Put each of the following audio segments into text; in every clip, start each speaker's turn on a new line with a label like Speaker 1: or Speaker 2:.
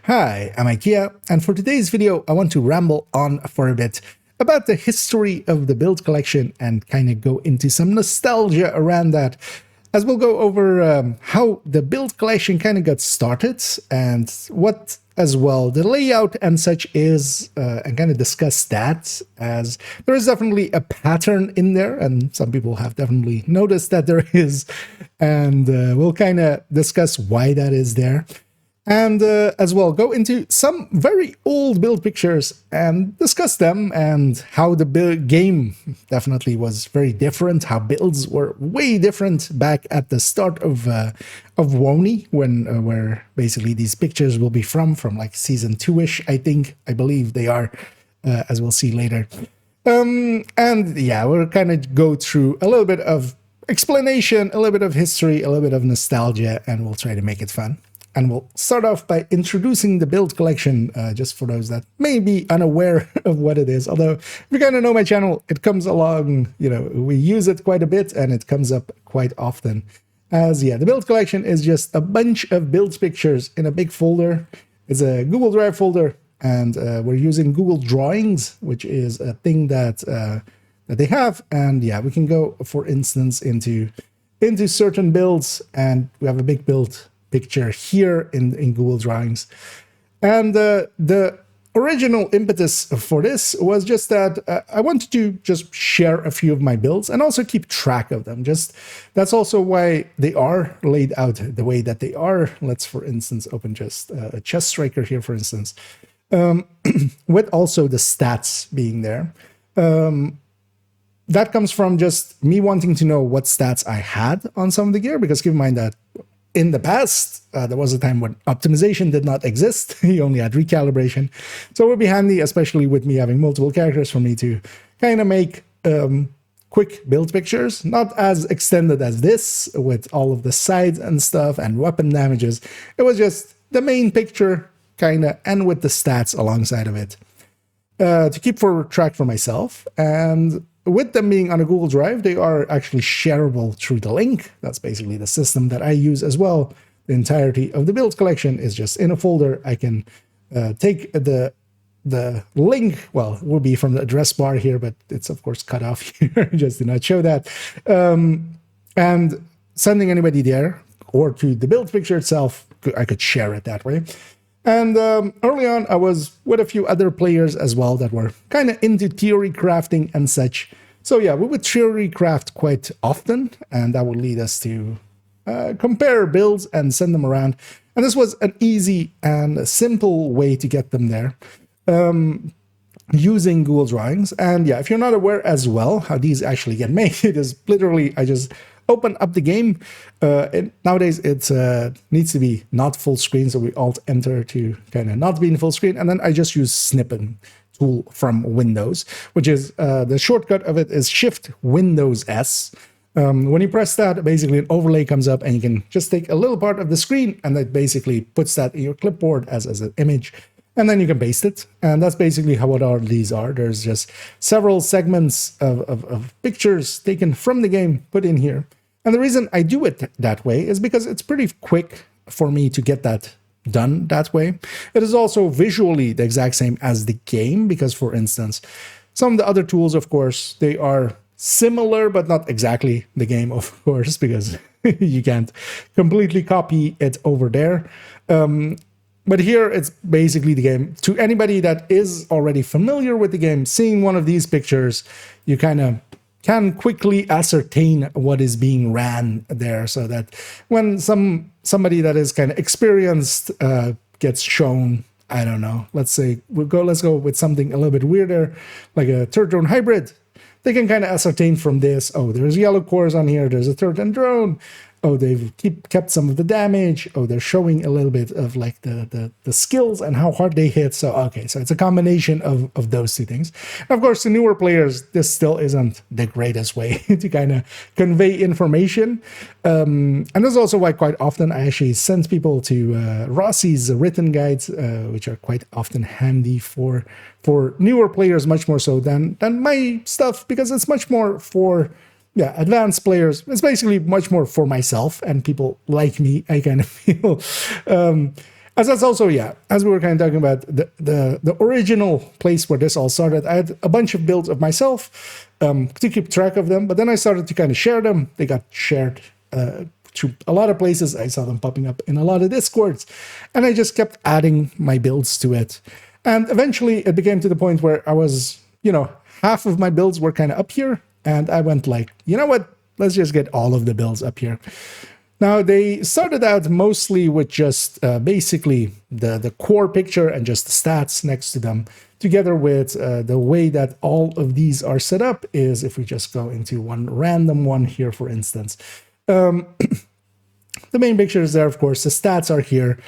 Speaker 1: Hi, I'm IKEA, and for today's video, I want to ramble on for a bit about the history of the build collection and kind of go into some nostalgia around that, as we'll go over how the build collection kind of got started and what as well the layout and such is, and kind of discuss that, as there is definitely a pattern in there, and some people have definitely noticed that there is, and we'll kind of discuss why that is there. And as well go into some very old build pictures and discuss them and how the game definitely was very different, how builds were way different back at the start of WONI, when where basically these pictures will be from like season 2-ish, I believe they are, as we'll see later. And yeah, we'll kind of go through a little bit of explanation, a little bit of history, a little bit of nostalgia, and we'll try to make it fun. And we'll start off by introducing the build collection, just for those that may be unaware of what it is. Although, if you kind of know my channel, it comes along, we use it quite a bit and it comes up quite often. As yeah, the build collection is just a bunch of build pictures in a big folder. It's a Google Drive folder, and we're using Google Drawings, which is a thing that that they have. And yeah, we can go, for instance, into certain builds, and we have a big build picture here in Google Drawings. And the original impetus for this was just that I wanted to just share a few of my builds and also keep track of them. That's also why they are laid out the way that they are. Let's, for instance, open just a chest striker here, for instance, with also the stats being there. That comes from just me wanting to know what stats I had on some of the gear, because keep in mind that in the past, there was a time when optimization did not exist. You only had recalibration. So it would be handy, especially with me having multiple characters, for me to kind of make quick build pictures, not as extended as this, with all of the sides and stuff and weapon damages. It was just the main picture, kind of, and with the stats alongside of it, to keep track for myself. And with them being on a Google Drive, they are actually shareable through the link. That's basically the system that I use as well. The entirety of the build collection is just in a folder. I can take the link, well, it will be from the address bar here, but it's of course cut off here, just to not show that. And sending anybody there or to the build picture itself, I could share it that way. And early on, I was with a few other players as well that were kind of into theory crafting and such. So yeah, we would theory craft quite often, and that would lead us to compare builds and send them around. And this was an easy and simple way to get them there, using Google Drawings. And yeah, if you're not aware as well how these actually get made, it is literally, I just open up the game. Nowadays it needs to be not full screen, so we alt enter to kind of not be in full screen, and then I just use snipping tool from Windows, which is the shortcut of it is Shift Windows S. When you press that, basically an overlay comes up, and you can just take a little part of the screen, and that basically puts that in your clipboard as an image, and then you can paste it. And that's basically how what all these are. There's just several segments of pictures taken from the game put in here. And the reason I do it that way is because it's pretty quick for me to get that done that way. It is also visually the exact same as the game, because, for instance, some of the other tools, of course, they are similar, but not exactly the game, of course, because you can't completely copy it over there. But here, it's basically the game. To anybody that is already familiar with the game, seeing one of these pictures, you kind of can quickly ascertain what is being ran there, so that when somebody that is kind of experienced gets shown, I don't know, let's go with something a little bit weirder, like a third drone hybrid. They can kind of ascertain from this, oh, there's yellow cores on here, there's a third drone. Oh, they've kept some of the damage. Oh, they're showing a little bit of like the skills and how hard they hit. So, okay, so it's a combination of those two things. And of course, to newer players, this still isn't the greatest way to kind of convey information. And that's also why quite often I actually send people to Rossi's written guides, which are quite often handy for newer players, much more so than my stuff, because it's much more for advanced players. It's basically much more for myself and people like me, I kind of feel. as that's also, yeah, as we were kind of talking about the original place where this all started, I had a bunch of builds of myself to keep track of them, but then I started to kind of share them. They got shared to a lot of places. I saw them popping up in a lot of Discords, and I just kept adding my builds to it. And eventually it became to the point where I was, half of my builds were kind of up here, and I went like, you know what, let's just get all of the builds up here. Now, they started out mostly with just basically the core picture and just the stats next to them, together with the way that all of these are set up is if we just go into one random one here, for instance. The main picture is there, of course. The stats are here.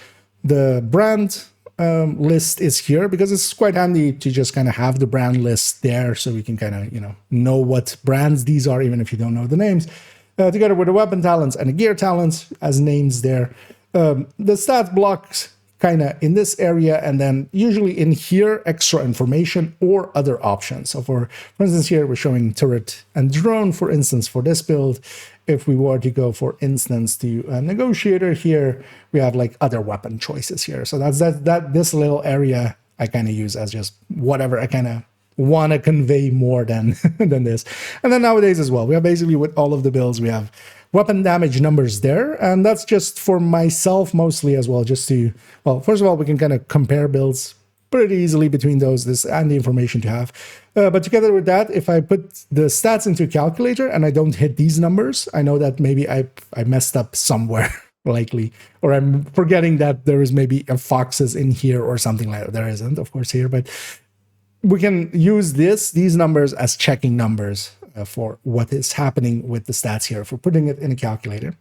Speaker 1: The brand list is here because it's quite handy to just kind of have the brand list there so we can kind of, know what brands these are, even if you don't know the names. Together with the weapon talents and the gear talents as names there. The stat blocks kind of in this area, and then usually in here, extra information or other options. So for instance, here we're showing turret and drone, for instance, for this build. If we were to go, for instance, to a negotiator here, we have like other weapon choices here. So that's this little area I kind of use as just whatever I kind of want to convey more than than this. And then nowadays as well, we have basically with all of the builds, we have weapon damage numbers there, and that's just for myself mostly as well, just to, well, first of all, we can kind of compare builds pretty easily between those, this and the information to have. But together with that, if I put the stats into a calculator and I don't hit these numbers, I know that maybe I messed up somewhere likely, or I'm forgetting that there is maybe a foxes in here or something like that. There isn't, of course, here, but we can use these numbers as checking numbers for what is happening with the stats here, for putting it in a calculator.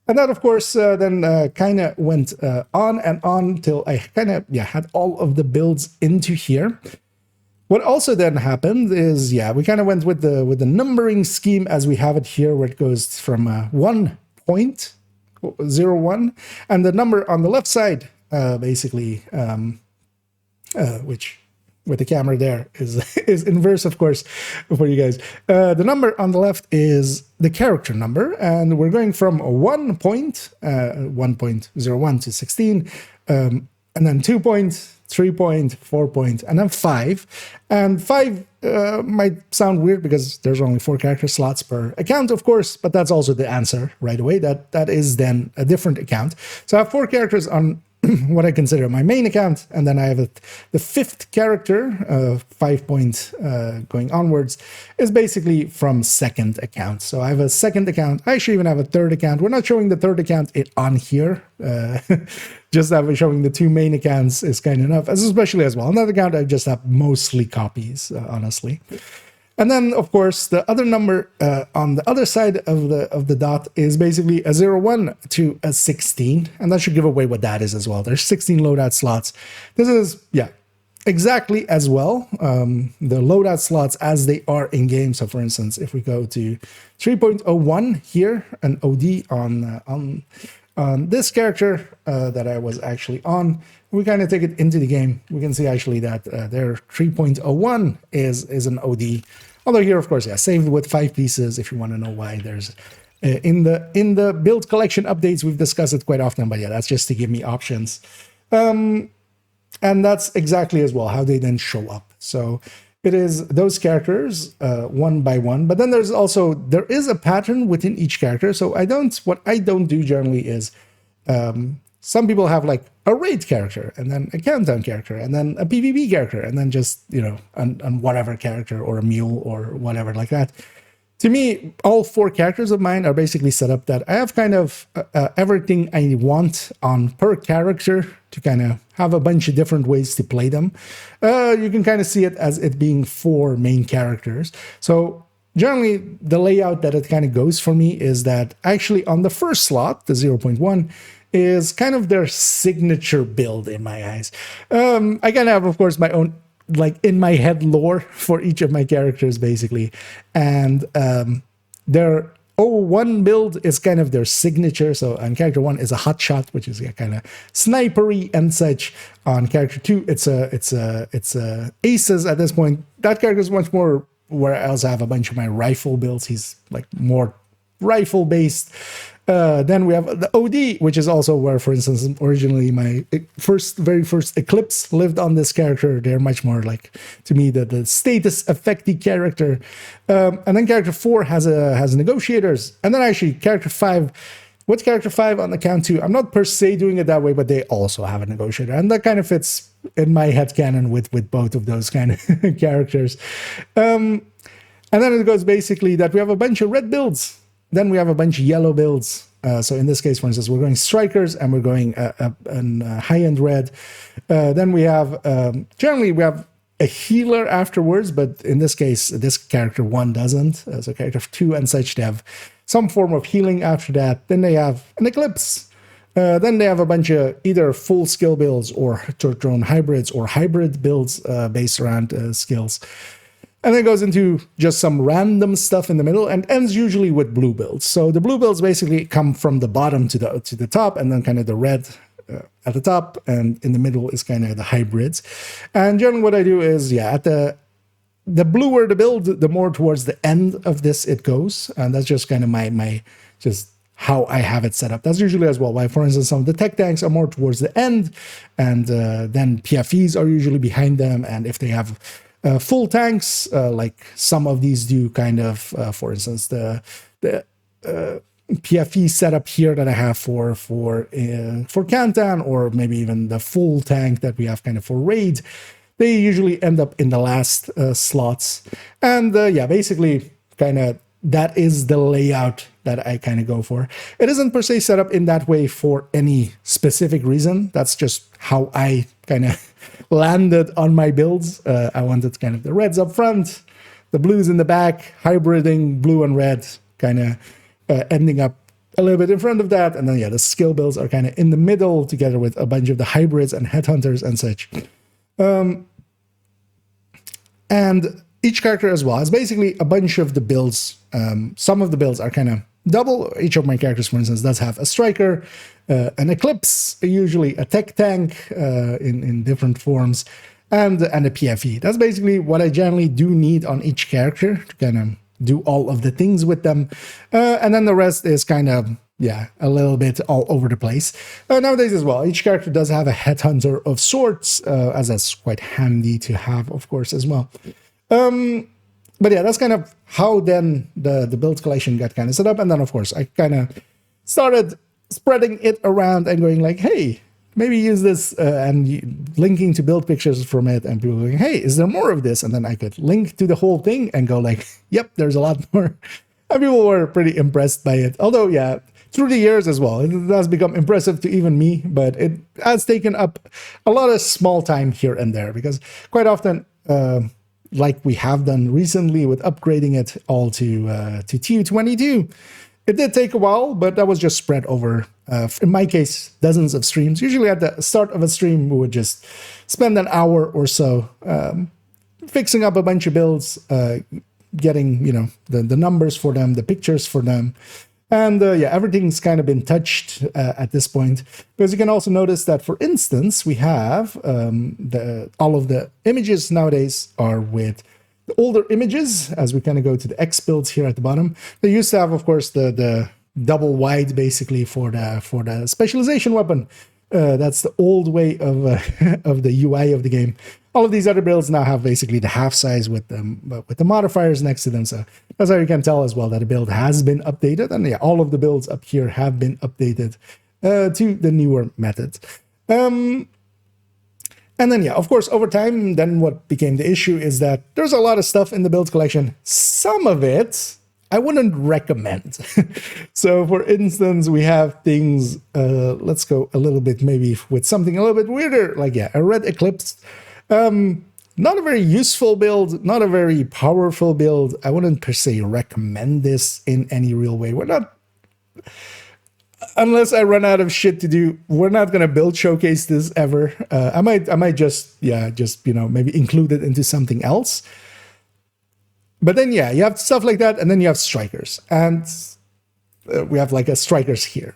Speaker 1: And that, of course, then kind of went on and on till I kind of, had all of the builds into here. What also then happened is, we kind of went with the numbering scheme as we have it here, where it goes from 1.01, and the number on the left side, basically, which with the camera there is inverse, of course, for you guys. The number on the left is the character number, and we're going from 1.01 to 16, and then 2 point, 3 point, 4 point, and then 5. And 5 might sound weird because there's only 4 character slots per account, of course, but that's also the answer right away. That is then a different account. So I have 4 characters on what I consider my main account, and then I have the 5th character, 5 point going onwards, is basically from second account. So I have a second account. I actually even have a third account. We're not showing the third account on here. Just that we're showing the 2 main accounts is kind of enough, especially as well. On that account, I just have mostly copies, honestly. And then, of course, the other number on the other side of the dot is basically a 01 to a 16, and that should give away what that is as well. There's 16 loadout slots. This is, exactly as well, the loadout slots as they are in game. So, for instance, if we go to 3.01 here, an OD on this character that I was actually on, we kind of take it into the game. We can see actually that their 3.01 is an OD. Although here, of course, saved with 5 pieces. If you want to know why, there's in the build collection updates, we've discussed it quite often. But that's just to give me options, and that's exactly as well how they then show up. So it is those characters one by one. But then there is a pattern within each character. So what I don't do generally is some people have like a raid character, and then a countdown character, and then a PvP character, and then just, on whatever character or a mule or whatever like that. To me, all 4 characters of mine are basically set up that I have kind of everything I want on per character to kind of have a bunch of different ways to play them. You can kind of see it as it being 4 main characters. So generally, the layout that it kind of goes for me is that actually on the first slot, the 0.1, is kind of their signature build in my eyes. I kind of have, of course, my own, like, in my head lore for each of my characters, basically. And their 01 build is kind of their signature. So on character 1 is a hot shot, which is kind of snipery and such. On character 2, it's aces at this point. That character is much more where I also have a bunch of my rifle builds. He's like more rifle based. Then we have the OD, which is also where, for instance, originally my very first Eclipse lived on this character. They're much more like, to me, the status affecty character. And then character 4 has negotiators. And then actually character 5, what's character 5 on the count 2? I'm not per se doing it that way, but they also have a negotiator. And that kind of fits in my headcanon with both of those kind of characters. And then it goes basically that we have a bunch of red builds. Then we have a bunch of yellow builds. So in this case, for instance, we're going strikers and we're going high-end red. Then we have, generally we have a healer afterwards, but in this case, this character 1 doesn't. So character 2 and such, they have some form of healing after that. Then they have an Eclipse. Then they have a bunch of either full skill builds or drone hybrids or hybrid builds based around skills. And then it goes into just some random stuff in the middle and ends usually with blue builds. So the blue builds basically come from the bottom to the top, and then kind of the red at the top, and in the middle is kind of the hybrids. And generally what I do is, at the bluer the build, the more towards the end of this it goes. And that's just kind of my just how I have it set up. That's usually as well why, for instance, some of the tech tanks are more towards the end, and then PFEs are usually behind them. And if they have full tanks, like some of these do, kind of, for instance, the PFE setup here that I have for Kantan, or maybe even the full tank that we have kind of for Raid, they usually end up in the last slots. And basically kind of that is the layout that I kind of go for. It isn't per se set up in that way for any specific reason. That's just how I kind of landed on my builds. I wanted kind of the reds up front, the blues in the back, hybriding blue and red, kind of ending up a little bit in front of that. And then, the skill builds are kind of in the middle together with a bunch of the hybrids and headhunters and such. And each character as well has basically a bunch of the builds. Some of the builds are kind of double. Each of my characters, for instance, does have a striker, an Eclipse, usually a tech tank in different forms, and a PFE. That's basically what I generally do need on each character to kind of do all of the things with them. And then the rest is kind of, a little bit all over the place. Nowadays as well, each character does have a headhunter of sorts, as that's quite handy to have, of course, as well. But that's kind of how then the build collection got kind of set up. And then, of course, I kind of started spreading it around and going like, hey, maybe use this, and linking to build pictures from it, and people going, hey, is there more of this? And then I could link to the whole thing and go like, yep, there's a lot more. And people were pretty impressed by it. Although, through the years as well, it has become impressive to even me, but it has taken up a lot of small time here and there, because quite often, like we have done recently with upgrading it all to TU22. It did take a while, but that was just spread over, in my case, dozens of streams. Usually at the start of a stream, we would just spend an hour or so fixing up a bunch of builds, getting, the numbers for them, the pictures for them. And everything's kind of been touched at this point, because you can also notice that, for instance, we have all of the images nowadays are with the older images. As we kind of go to the X builds here at the bottom, they used to have, of course, the double wide basically for the specialization weapon. That's the old way of the UI of the game. All of these other builds now have basically the half size with them, but with the modifiers next to them. So that's how you can tell as well that a build has been updated. And all of the builds up here have been updated to the newer methods. And then, of course, over time, then what became the issue is that there's a lot of stuff in the build collection. Some of it I wouldn't recommend. So, for instance, we have things, let's go a little bit maybe with something a little bit weirder, like, a red Eclipse. Not a very useful build, not a very powerful build. I wouldn't per se recommend this in any real way. We're not, unless I run out of shit to do, we're not going to build showcase this ever. I might just maybe include it into something else. But then, you have stuff like that, and then you have strikers. And we have like a strikers here.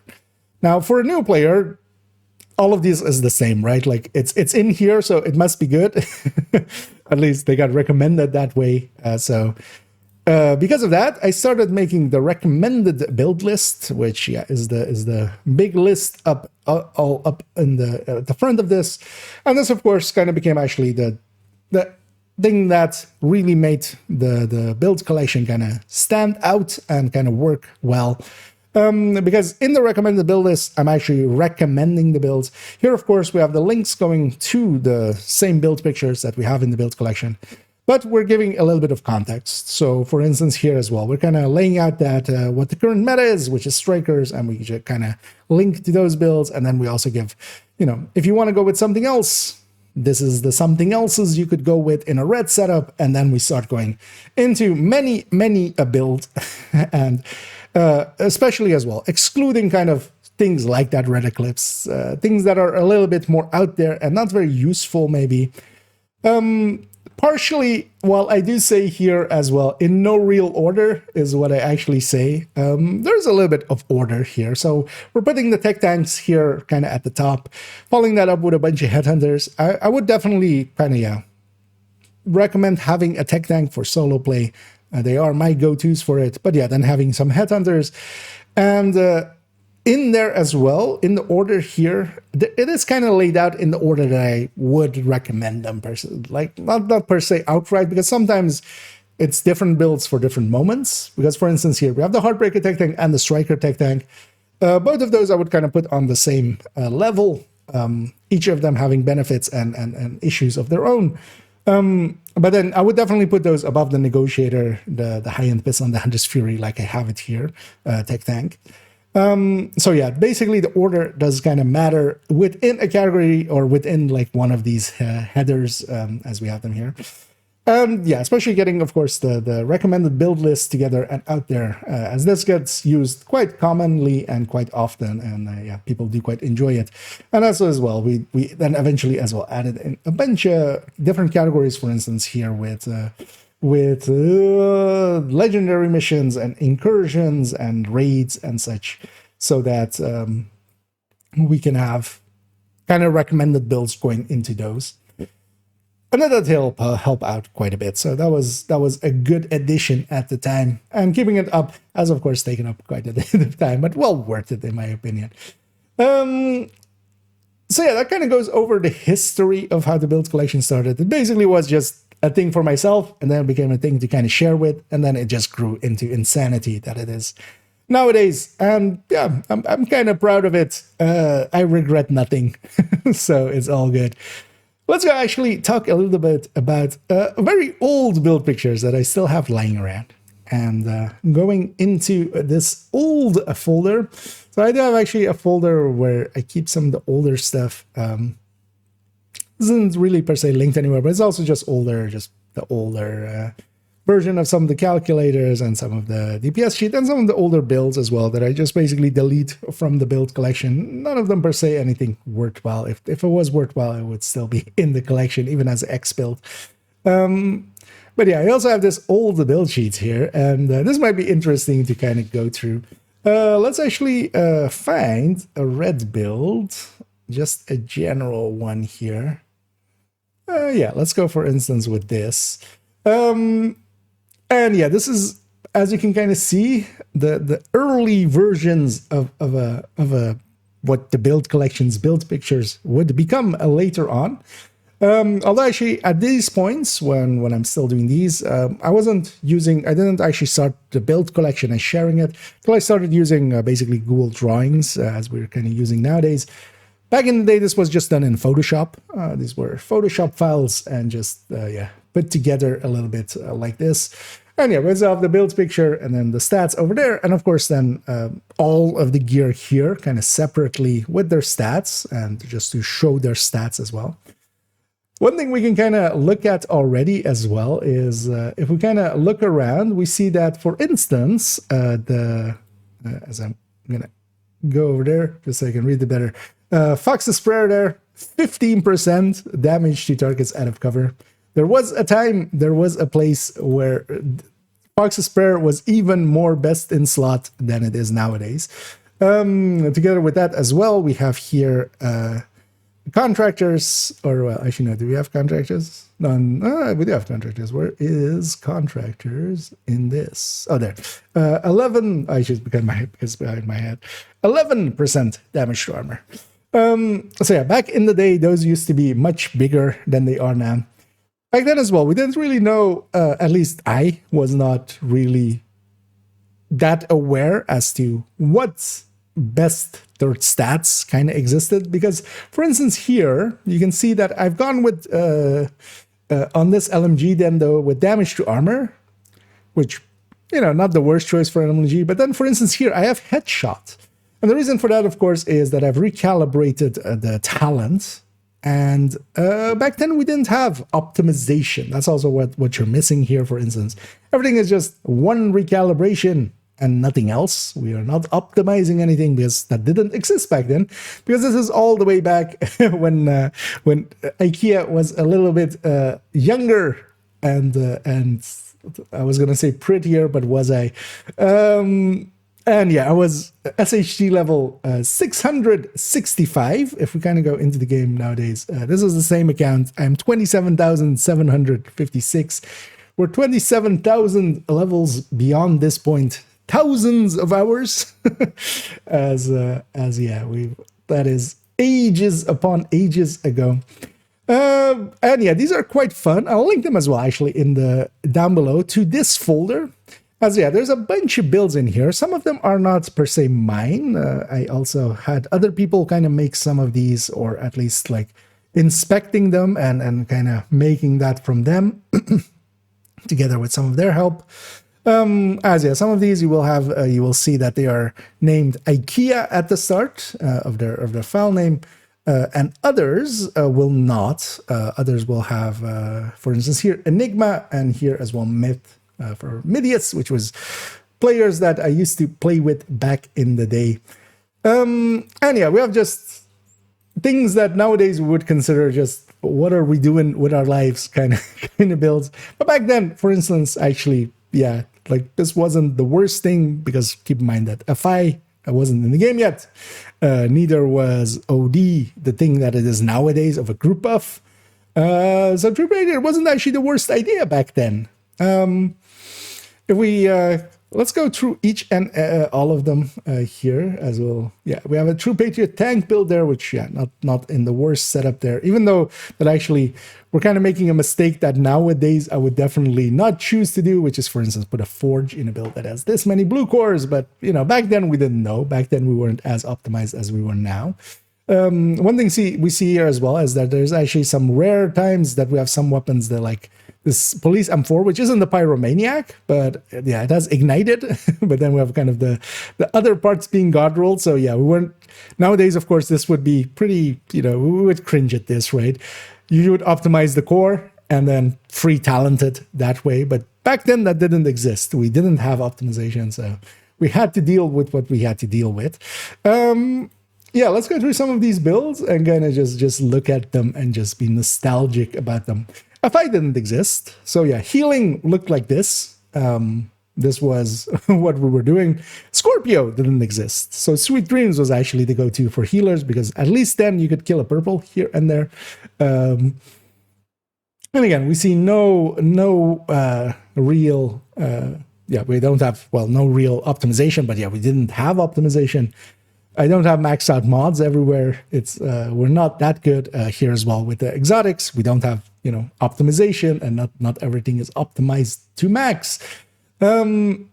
Speaker 1: Now, for a new player, all of these is the same, right? Like it's in here, so it must be good. At least they got recommended that way. because of that, I started making the recommended build list, which is the big list up all up in the front of this, and this of course kind of became actually the thing that really made the build collection kind of stand out and kind of work well. Because in the recommended build list, I'm actually recommending the builds. Here, of course, we have the links going to the same build pictures that we have in the build collection. But we're giving a little bit of context. So for instance, here as well, we're kind of laying out that what the current meta is, which is strikers, and we just kind of link to those builds. And then we also give, if you want to go with something else, this is the something else's you could go with in a red setup. And then we start going into many a build and especially as well, excluding kind of things like that red eclipse, things that are a little bit more out there and not very useful maybe. Partially, well, I do say here as well, in no real order is what I actually say. There's a little bit of order here. So we're putting the tech tanks here kind of at the top, following that up with a bunch of headhunters. I would definitely kind of, recommend having a tech tank for solo play. They are my go-tos for it. But yeah, then having some headhunters. And in there as well, in the order here, it is kind of laid out in the order that I would recommend them, like not per se outright, because sometimes it's different builds for different moments. Because for instance, here we have the Heartbreaker tech tank and the Striker tech tank. Both of those I would kind of put on the same level, each of them having benefits and issues of their own. But then I would definitely put those above the Negotiator, the high-end Piston, the Hunter's Fury, like I have it here, tech tank. So yeah, basically the order does kind of matter within a category or within like one of these headers as we have them here. And yeah, especially getting, of course, the recommended build list together and out there, as this gets used quite commonly and quite often, and yeah, people do quite enjoy it. And also as well, we then eventually as well added in a bunch of different categories, for instance, here with legendary missions and incursions and raids and such, so that we can have kind of recommended builds going into those. And that help out quite a bit. So that was a good addition at the time. And keeping it up has, of course, taken up quite a bit of time, but well worth it, in my opinion. So yeah, that kind of goes over the history of how the build collection started. It basically was just a thing for myself, and then it became a thing to kind of share with, and then it just grew into insanity that it is nowadays. And yeah, I'm kind of proud of it. I regret nothing, so it's all good. Let's go actually talk a little bit about very old build pictures that I still have lying around. And going into this old folder. So I do have actually a folder where I keep some of the older stuff. Isn't really per se linked anywhere, but it's also just the older version of some of the calculators and some of the DPS sheet and some of the older builds as well that I just basically delete from the build collection. None of them per se anything worthwhile. If it was worthwhile, it would still be in the collection, even as X build. But yeah, I also have this old build sheets here, and this might be interesting to kind of go through. Let's actually find a red build, just a general one here. Yeah, let's go for instance with this. And yeah, this is, as you can kind of see, the early versions of what the build collection's build pictures would become later on. Although actually at these points when I'm still doing these, I didn't actually start the build collection and sharing it until I started using basically Google Drawings as we're kind of using nowadays. Back in the day, this was just done in Photoshop. These were Photoshop files and just, yeah, put together a little bit like this. And yeah, we have the build picture and then the stats over there. And of course, then all of the gear here kind of separately with their stats and just to show their stats as well. One thing we can kind of look at already as well is if we kind of look around, we see that, for instance, as I'm going to go over there just so I can read it better. Fox's Prayer there, 15% damage to targets out of cover. There was a place where Fox's Prayer was even more best in slot than it is nowadays. Together with that as well, we have here contractors, or well, actually no, do we have contractors? None. We do have contractors. Where is contractors in this? Oh, there. 11. I should because it's behind my head. 11% damage to armor. So yeah, back in the day, those used to be much bigger than they are now. Back then as well, we didn't really know. At least I was not really that aware as to what best third stats kind of existed, because for instance here you can see that I've gone with on this LMG then though with damage to armor, which not the worst choice for an LMG, but then for instance here I have headshot, and the reason for that of course is that I've recalibrated the talent, and back then we didn't have optimization. That's also what you're missing here. For instance, everything is just one recalibration and nothing else. We are not optimizing anything because that didn't exist back then. Because this is all the way back when IKEA was a little bit younger and I was gonna say prettier, but was I? And yeah, I was SHT level 665. If we kind of go into the game nowadays, this is the same account. I'm 27,756. We're 27,000 levels beyond this point. Thousands of hours as yeah, that is ages upon ages ago. And yeah, these are quite fun. I'll link them as well actually in the down below to this folder, as yeah, there's a bunch of builds in here. Some of them are not per se mine. I also had other people kind of make some of these, or at least like inspecting them and kind of making that from them together with some of their help. As yeah, some of these you will have, you will see that they are named IKEA at the start of their file name, and others will not. Others will have, for instance, here Enigma, and here as well Myth for Midius, which was players that I used to play with back in the day. And yeah, we have just things that nowadays we would consider just what are we doing with our lives kind of builds. But back then, for instance, actually, yeah, like this wasn't the worst thing, because keep in mind that FI wasn't in the game yet. Neither was OD, the thing that it is nowadays of a group buff. So Troop Raider wasn't actually the worst idea back then. If we let's go through each and all of them here as well. Yeah, we have a True Patriot tank build there, which yeah, not in the worst setup there, even though that actually we're kind of making a mistake that nowadays I would definitely not choose to do, which is, for instance, put a forge in a build that has this many blue cores. But back then we didn't know. Back then we weren't as optimized as we were now. One thing we see here as well is that there's actually some rare times that we have some weapons that like this police M4, which isn't the pyromaniac, but yeah, it has ignited. But then we have kind of the other parts being god rolled. So yeah, we weren't nowadays. Of course, this would be pretty. We would cringe at this, right? You would optimize the core and then free talent it that way. But back then that didn't exist. We didn't have optimization, so we had to deal with what we had to deal with. Yeah, let's go through some of these builds and kind of just look at them and just be nostalgic about them. FI didn't exist. So yeah, healing looked like this. This was what we were doing. Scorpio didn't exist. So Sweet Dreams was actually the go-to for healers, because at least then you could kill a purple here and there. And again, we see no real, yeah, we don't have, well, no real optimization, but yeah, we didn't have optimization. I don't have maxed out mods everywhere. It's we're not that good here as well with the exotics. We don't have optimization, and not everything is optimized to max. And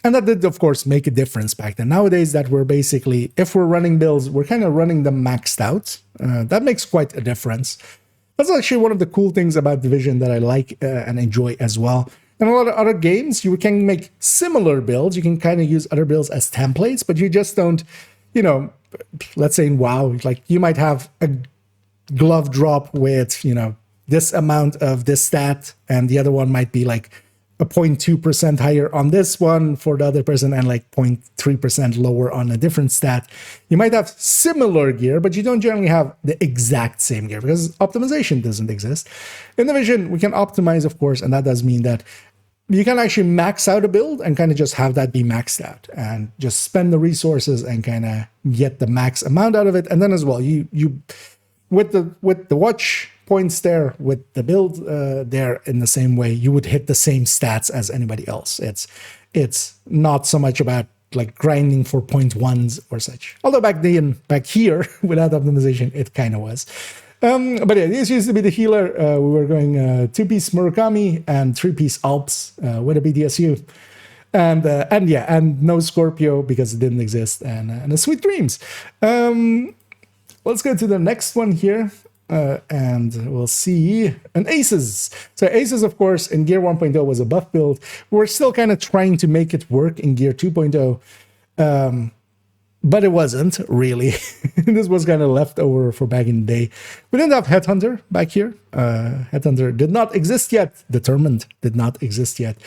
Speaker 1: that did of course make a difference back then. Nowadays that we're basically, if we're running builds, we're kind of running them maxed out. That makes quite a difference. That's actually one of the cool things about Division that I like and enjoy as well. In a lot of other games, you can make similar builds. You can kind of use other builds as templates, but you just don't, let's say in WoW, like you might have a glove drop with, this amount of this stat, and the other one might be like a 0.2% higher on this one for the other person and like 0.3% lower on a different stat. You might have similar gear, but you don't generally have the exact same gear because optimization doesn't exist. In Division, we can optimize, of course, and that does mean that you can actually max out a build and kind of just have that be maxed out and just spend the resources and kind of get the max amount out of it. And then as well, you with the watch points there, with the build there in the same way, you would hit the same stats as anybody else. It's not so much about like grinding for point ones or such. Although back here, without optimization, it kind of was. But yeah, this used to be the healer. We were going 2-piece Murakami and 3-piece Alps with a BDSU. And yeah, and no Scorpio because it didn't exist, and a Sweet Dreams. Let's go to the next one here, and we'll see an Aces. So Aces, of course, in Gear 1.0 was a buff build. We're still kind of trying to make it work in Gear 2.0, but it wasn't really. This was kind of left over for back in the day. We didn't have Headhunter back here. Headhunter did not exist yet. Determined did not exist yet.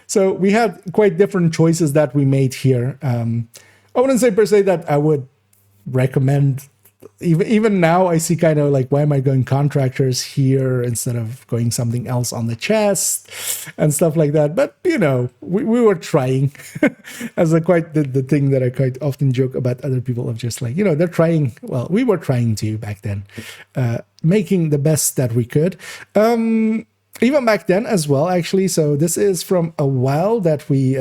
Speaker 1: So we had quite different choices that we made here. I wouldn't say per se that I would recommend. Even now, I see kind of like, why am I going contractors here instead of going something else on the chest and stuff like that? But, you know, we were trying as quite the thing that I quite often joke about other people of just like, you know, they're trying. Well, we were trying to back then, making the best that we could. Even back then as well, actually. So this is from a while that we...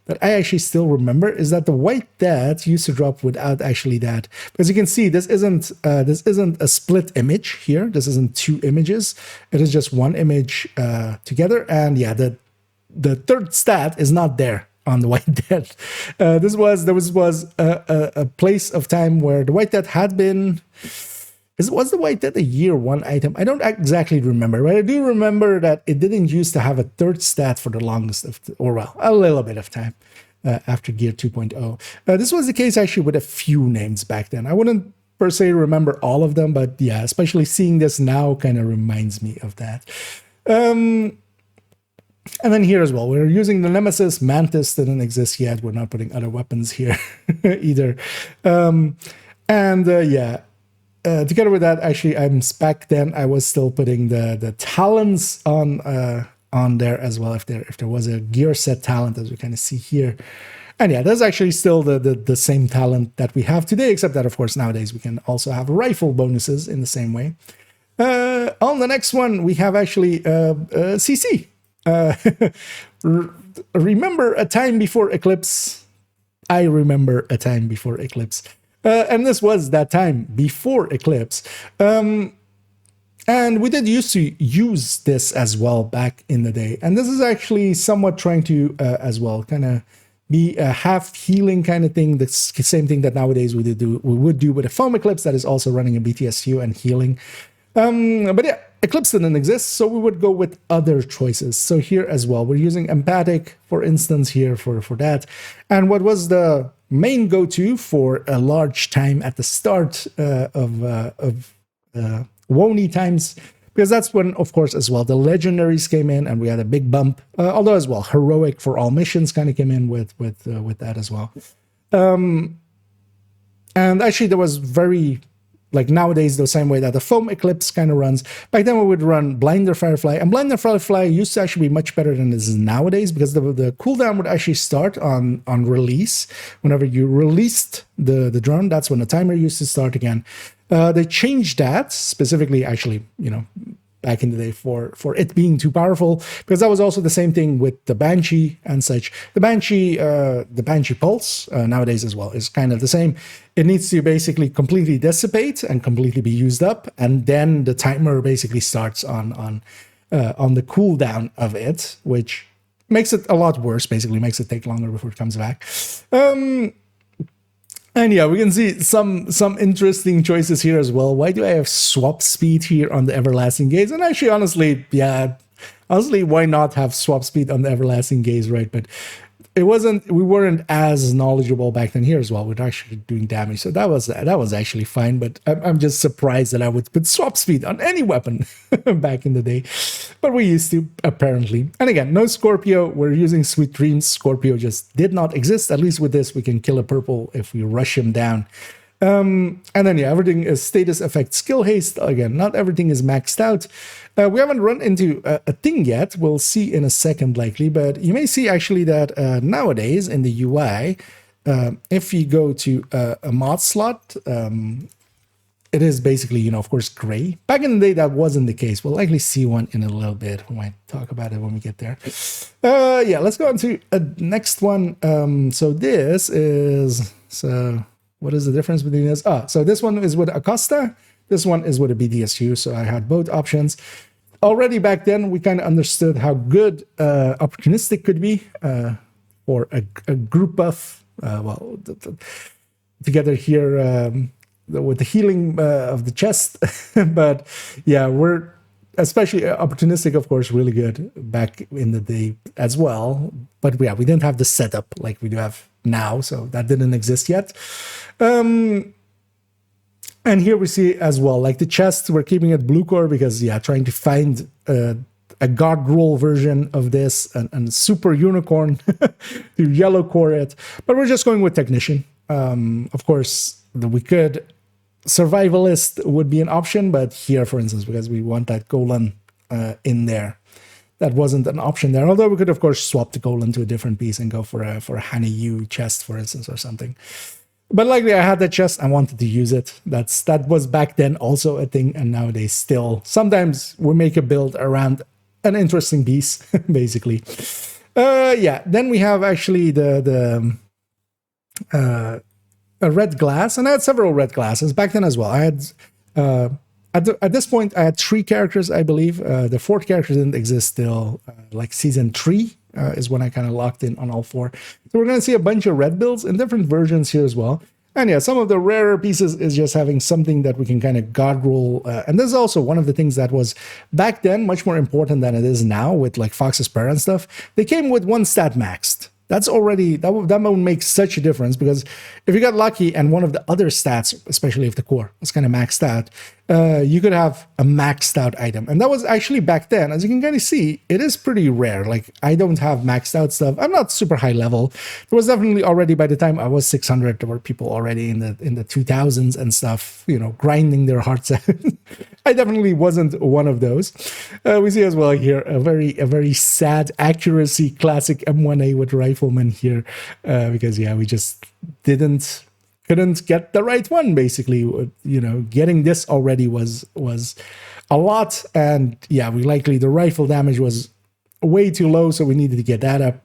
Speaker 1: that I actually still remember is that the white dad used to drop without actually that. Because you can see this isn't a split image here. This isn't two images. It is just one image together. And yeah, the third stat is not there on the white dad. There was a place of time where the white dad had been. Was the white dad a year one item? I don't exactly remember, but I do remember that it didn't used to have a third stat for the longest of, or well, a little bit of time after Gear 2.0. This was the case actually with a few names back then. I wouldn't per se remember all of them, but yeah, especially seeing this now kind of reminds me of that. And then here as well, we're using the Nemesis. Mantis didn't exist yet. We're not putting other weapons here either. Yeah. Together with that, actually, back then I was still putting the talents on there as well. If there was a gear set talent, as we kind of see here, and yeah, that's actually still the same talent that we have today, except that of course nowadays we can also have rifle bonuses in the same way. On the next one, we have actually CC. Remember a time before Eclipse. I remember a time before Eclipse. And this was that time before Eclipse. And we did used to use this as well back in the day. And this is actually somewhat trying to, as well, kind of be a half healing kind of thing. The same thing that nowadays we would do with a Foam Eclipse that is also running a BTSU and healing. But yeah, Eclipse didn't exist, so we would go with other choices. So here as well, we're using Empathic, for instance, here for that. And what was the main go-to for a large time at the start of Woni times, because that's when, of course, as well, the legendaries came in and we had a big bump. Although as well, Heroic for all missions kind of came in with that as well. And actually, there was very... like nowadays, the same way that the Foam Eclipse kind of runs. Back then, we would run Blinder Firefly. And Blinder Firefly used to actually be much better than it is nowadays, because the cooldown would actually start on release. Whenever you released the drone, that's when the timer used to start again. They changed that specifically, actually, you know, back in the day for it being too powerful, because that was also the same thing with the Banshee and such. The Banshee Pulse nowadays as well is kind of the same. It needs to basically completely dissipate and completely be used up, and then the timer basically starts on the cooldown of it, which makes it a lot worse. Basically, makes it take longer before it comes back. And yeah, we can see some interesting choices here as well. Why do I have swap speed here on the Everlasting Gaze? And actually, honestly, why not have swap speed on the Everlasting Gaze, right? But we weren't as knowledgeable back then here as well. We're actually doing damage, so that was actually fine. But I'm just surprised that I would put swap speed on any weapon back in the day. But we used to, apparently. And again, no Scorpio. We're using Sweet Dreams. Scorpio just did not exist. At least with this, we can kill a purple if we rush him down. And then yeah, everything is status effect skill haste. Again, not everything is maxed out. We haven't run into a thing yet. We'll see in a second likely, but you may see actually that nowadays in the UI, if you go to a mod slot, it is basically, of course, gray. Back in the day, that wasn't the case. We'll likely see one in a little bit. We might talk about it when we get there. Yeah, let's go on to a next one. So this is, so what is the difference between this? So this one is with Acosta. This one is with a BDSU. So I had both options. Already back then, we kind of understood how good opportunistic could be for a group of, together here, with the healing of the chest. But yeah, we're especially opportunistic, of course, really good back in the day as well. But yeah, we didn't have the setup like we do have now, so that didn't exist yet. And here we see as well, like the chest, we're keeping it blue core because, yeah, trying to find a god roll version of this and super unicorn to yellow core it. But we're just going with technician. Of course, we could survivalist would be an option, but here, for instance, because we want that Golan in there, that wasn't an option there. Although we could, of course, swap the Golan to a different piece and go for a Hanny U chest, for instance, or something. But likely, I had that chest. I wanted to use it. That was back then also a thing, and nowadays still. Sometimes we make a build around an interesting piece, basically. Yeah. Then we have actually a red glass, and I had several red glasses back then as well. I had at this point I had 3 characters, I believe. The 4th character didn't exist till like season 3 is when I kind of locked in on all 4. So we're going to see a bunch of red builds in different versions here as well. And yeah, some of the rarer pieces is just having something that we can kind of god roll. And this is also one of the things that was back then much more important than it is now with like Fox's Prayer and stuff. They came with 1 stat maxed. That's already, that would make such a difference, because if you got lucky and one of the other stats, especially if the core was kind of maxed out, you could have a maxed out item. And that was actually back then, as you can kind of see, it is pretty rare. Like, I don't have maxed out stuff. I'm not super high level. There was definitely already, by the time I was 600, there were people already in the 2000s and stuff, grinding their hearts out. I definitely wasn't one of those. We see as well here a very sad accuracy classic M1A with Rifleman here, because yeah, we just couldn't get the right one. Basically, getting this already was a lot, and yeah, the rifle damage was way too low, so we needed to get that up.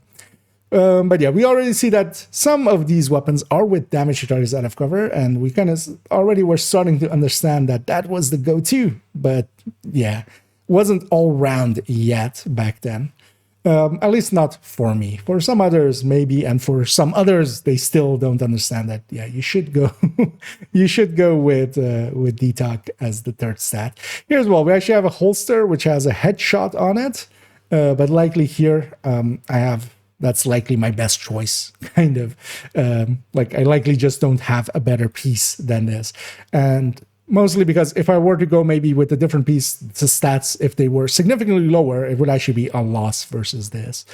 Speaker 1: But yeah, we already see that some of these weapons are with damage to targets out of cover, and we kind of already were starting to understand that was the go-to. But yeah, wasn't all round yet back then. At least not for me. For some others, maybe, and for some others, they still don't understand that. Yeah, you should go, you should go with Detox as the 3rd stat. Here's well, we actually have a holster which has a headshot on it, but likely here, that's likely my best choice, kind of. Like, I likely just don't have a better piece than this. And mostly because if I were to go maybe with a different piece, the stats, if they were significantly lower, it would actually be a loss versus this.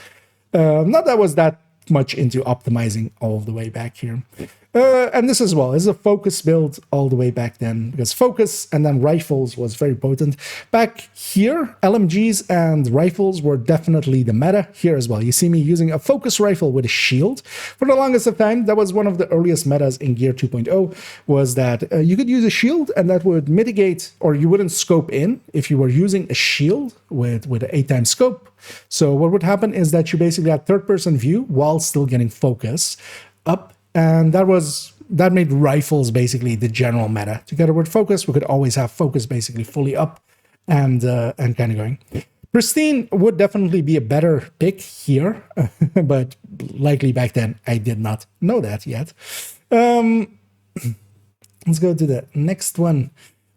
Speaker 1: Not that I was that much into optimizing all the way back here. And this as well is a focus build all the way back then, because focus and then rifles was very potent. Back here, LMGs and rifles were definitely the meta here as well. You see me using a focus rifle with a shield. For the longest of time, that was one of the earliest metas in Gear 2.0, was that you could use a shield and that would mitigate, or you wouldn't scope in if you were using a shield with an 8x scope. So what would happen is that you basically had 3rd-person view while still getting focus up. And that made rifles basically the general meta. Together with focus, we could always have focus basically fully up and kind of going. Pristine would definitely be a better pick here, but likely back then I did not know that yet. Let's go to the next one.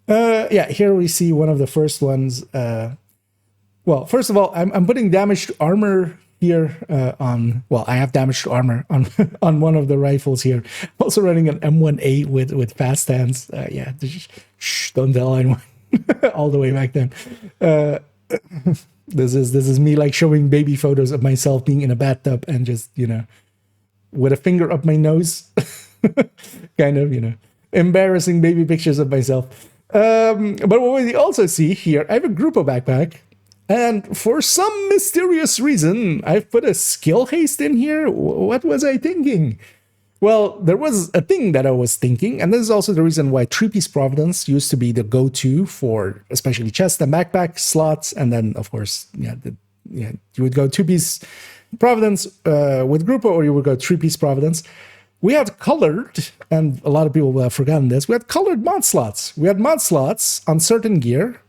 Speaker 1: Yeah, here we see one of the first ones. Well, first of all, I'm putting damage to armor here on, well, I have damage to armor on on one of the rifles here. Also running an M1A with fast hands. Yeah, don't tell anyone. All the way back then. This is me like showing baby photos of myself being in a bathtub and just, with a finger up my nose. Kind of, embarrassing baby pictures of myself. But what we also see here, I have a Grupo backpack. And for some mysterious reason, I've put a skill haste in here. What was I thinking? Well, there was a thing that I was thinking, and this is also the reason why three-piece Providence used to be the go-to for especially chest and backpack slots, and then of course, you would go two-piece Providence with Grupo, or you would go three-piece Providence. We had colored, and a lot of people will have forgotten this, we had colored mod slots. We had mod slots on certain gear.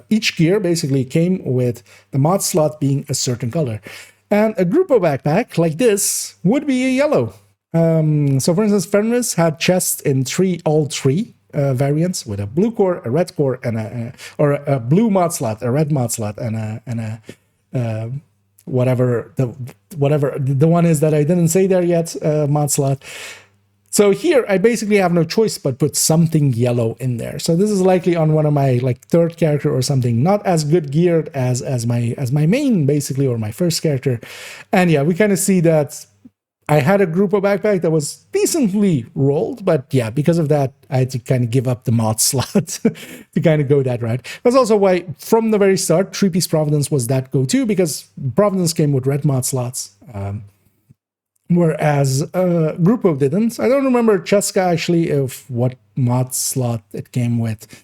Speaker 1: Each gear basically came with the mod slot being a certain color. And a Grupo backpack like this would be a yellow. So for instance, Fenris had chests in all three variants, with a blue core, a red core, and a blue mod slot, a red mod slot, and a whatever the one is that I didn't say there yet, mod slot. So here I basically have no choice but put something yellow in there. So this is likely on one of my like third character or something, not as good geared as my main basically, or my first character. And yeah, we kind of see that I had a Grupo backpack that was decently rolled, but yeah, because of that, I had to kind of give up the mod slot to kind of go that route. That's also why, from the very start, three-piece Providence was that go-to, because Providence came with red mod slots, whereas Grupo didn't. I don't remember Cheska actually if what mod slot it came with.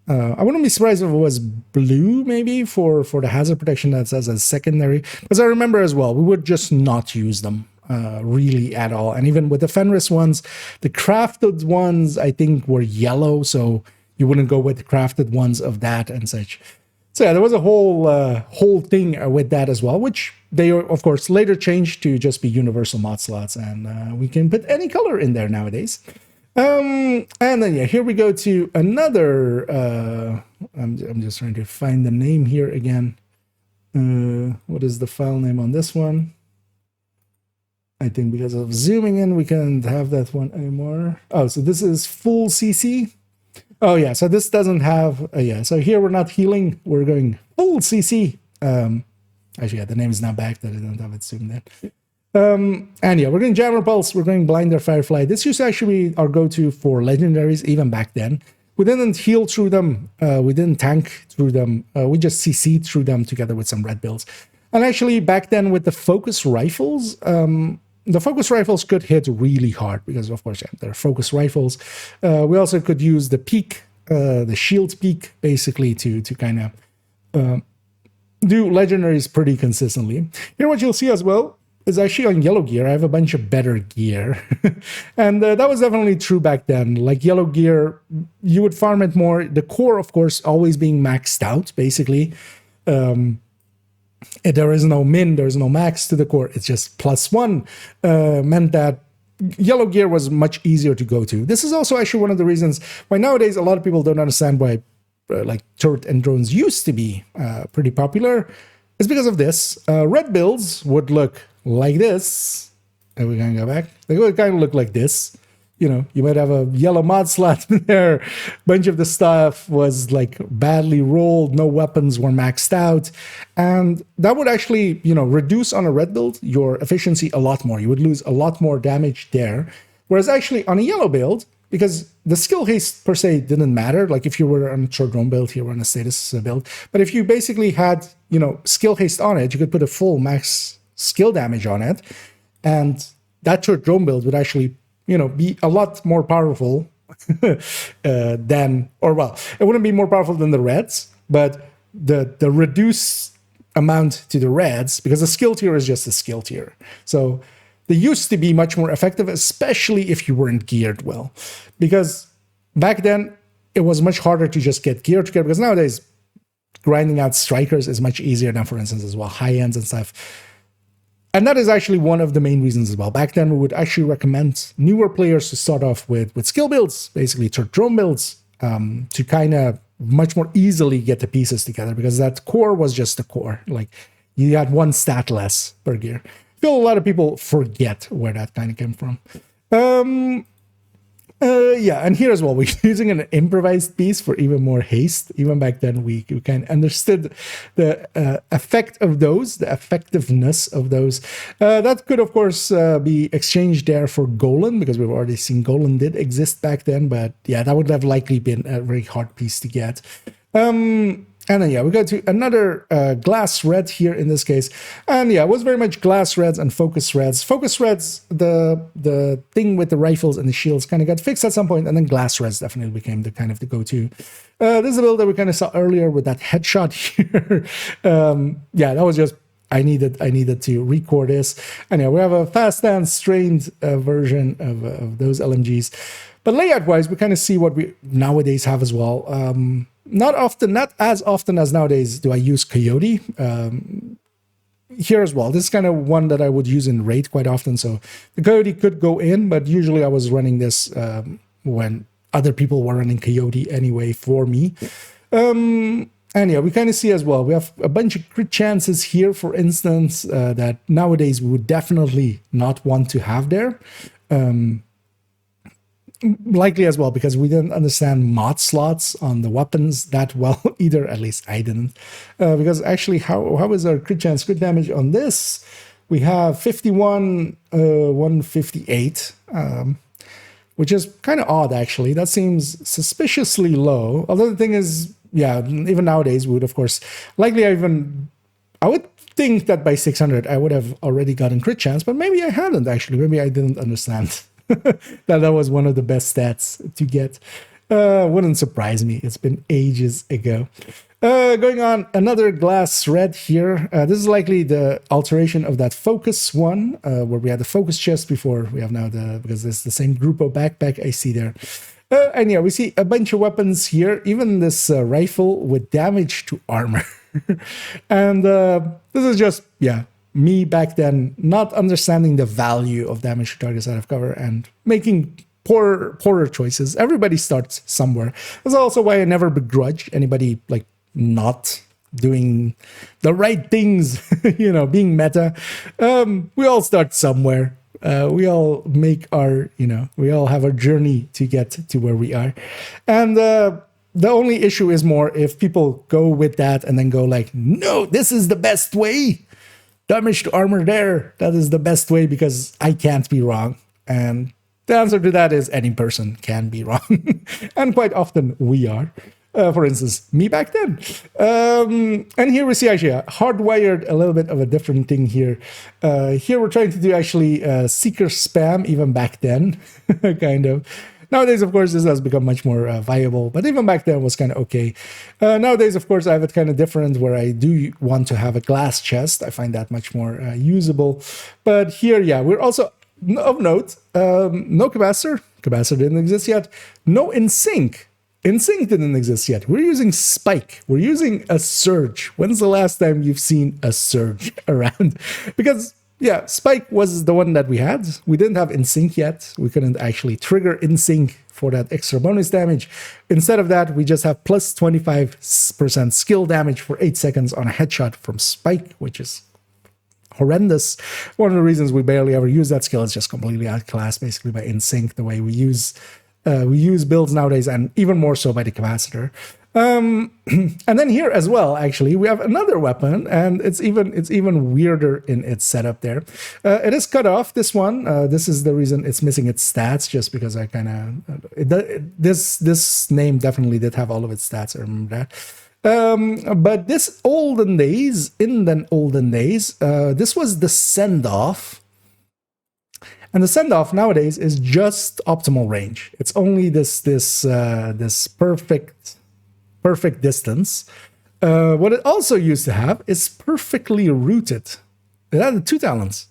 Speaker 1: I wouldn't be surprised if it was blue, maybe, for the hazard protection that's as a secondary. Because I remember as well, we would just not use them. Really at all. And even with the Fenris ones, the crafted ones I think were yellow, so you wouldn't go with the crafted ones of that and such. So yeah, there was a whole thing with that as well, which they of course later changed to just be universal mod slots, and we can put any color in there nowadays. And then yeah, here we go to another. I'm just trying to find the name here again. What is the file name on this one? I think because of zooming in, we can't have that one anymore. Oh, so this is full CC. Oh yeah, so this doesn't have, yeah, so here we're not healing, we're going full CC. Actually, yeah, the name is not back, that I don't have it zoomed in. And yeah, we're going Jammer Pulse, we're going Blinder Firefly. This used to actually be our go-to for legendaries, even back then. We didn't heal through them, we didn't tank through them, we just CC'd through them together with some red builds. And actually, back then with the focus rifles, the focus rifles could hit really hard because, of course, yeah, they're focus rifles. We also could use the peak, the shield peak, basically to kind of do legendaries pretty consistently. Here, what you'll see as well is actually on yellow gear, I have a bunch of better gear. And that was definitely true back then. Like yellow gear, you would farm it more. The core, of course, always being maxed out, basically. There is no min, there is no max to the core, it's just +1, meant that yellow gear was much easier to go to. This is also actually one of the reasons why nowadays a lot of people don't understand why like turret and drones used to be pretty popular. It's because of this. Red builds would look like this. And we're gonna go back. They would kind of look like this. You know, you might have a yellow mod slot in there. A bunch of the stuff was like badly rolled. No weapons were maxed out. And that would actually, you know, reduce on a red build your efficiency a lot more. You would lose a lot more damage there. Whereas actually on a yellow build, because the skill haste per se didn't matter. Like if you were on a short drone build, you were on a status build. But if you basically had, you know, skill haste on it, you could put a full max skill damage on it. And that short drone build would actually, you know, be a lot more powerful than, or well, it wouldn't be more powerful than the reds, but the reduced amount to the reds, because the skill tier is just a skill tier. So they used to be much more effective, especially if you weren't geared well. Because back then, it was much harder to just get geared together, because nowadays, grinding out strikers is much easier than, for instance, as well, high ends and stuff. And that is actually one of the main reasons as well. Back then, we would actually recommend newer players to start off with skill builds, basically drone builds, to kind of much more easily get the pieces together, because that core was just the core. Like, you had one stat less per gear. I feel a lot of people forget where that kind of came from. Yeah, and here as well, we're using an improvised piece for even more haste. Even back then, we kind of understood the effect of those, the effectiveness of those. That could, of course, be exchanged there for Golan, because we've already seen Golan did exist back then. But yeah, that would have likely been a very hard piece to get. And then, yeah, we go to another glass red here in this case. And yeah, it was very much glass reds and focus reds. Focus reds, the thing with the rifles and the shields kind of got fixed at some point, and then glass reds definitely became the kind of the go-to. This is a build that we kind of saw earlier with that headshot here. Yeah, that was just, I needed to record this. And yeah, we have a fast and strained version of those LMGs. But layout-wise, we kind of see what we nowadays have as well. Not as often as nowadays do I use Coyote. Here as well, this is kind of one that I would use in raid quite often. So the Coyote could go in, but usually I was running this when other people were running Coyote anyway for me. And yeah, we kind of see as well, we have a bunch of crit chances here, for instance, that nowadays we would definitely not want to have there. Likely as well because we didn't understand mod slots on the weapons that well either. At least I didn't, because actually how is our crit chance, crit damage on this? We have 51, 158, which is kind of odd actually. That seems suspiciously low. Although the thing is, yeah, even nowadays we would of course likely I would think that by 600 I would have already gotten crit chance, but maybe I hadn't actually. Maybe I didn't understand that was one of the best stats to get. Wouldn't surprise me. It's been ages ago. Going on, another glass red here. This is likely the alteration of that focus one, where we had the focus chest before. We have now because it's the same Grupo backpack I see there. And yeah, we see a bunch of weapons here, even this rifle with damage to armor. And this is just, yeah, me back then not understanding the value of damage to targets out of cover and making poorer choices. Everybody starts somewhere. That's also why I never begrudge anybody like not doing the right things, you know, being meta. We all start somewhere. We all make our, you know, we all have a journey to get to where we are. And the only issue is more if people go with that and then go like, no, this is the best way. Damage to armor there. That is the best way because I can't be wrong. And the answer to that is any person can be wrong. And quite often we are. For instance, me back then. And here we see actually hardwired a little bit of a different thing here. Here we're trying to do actually seeker spam even back then, kind of. Nowadays, of course, this has become much more viable, but even back then it was kind of okay. Nowadays, of course, I have it kind of different where I do want to have a glass chest. I find that much more usable. But here, yeah, we're also, of note, no capacitor. Capacitor didn't exist yet. No InSync. InSync didn't exist yet. We're using Spike. We're using a Surge. When's the last time you've seen a Surge around? Because yeah, Spike was the one that we had. We didn't have InSync yet. We couldn't actually trigger InSync for that extra bonus damage. Instead of that, we just have plus 25% skill damage for 8 seconds on a headshot from Spike, which is horrendous. One of the reasons we barely ever use that skill is just completely outclassed basically by InSync, the way we use builds nowadays, and even more so by the capacitor. And then here as well, actually, we have another weapon, and it's even weirder in its setup there. It is cut off, this one. This is the reason it's missing its stats, just because I kind of... This name definitely did have all of its stats, I remember that. But this olden days, this was the send-off. And the send-off nowadays is just optimal range. It's only this perfect distance. What it also used to have is perfectly rooted. It had 2 talents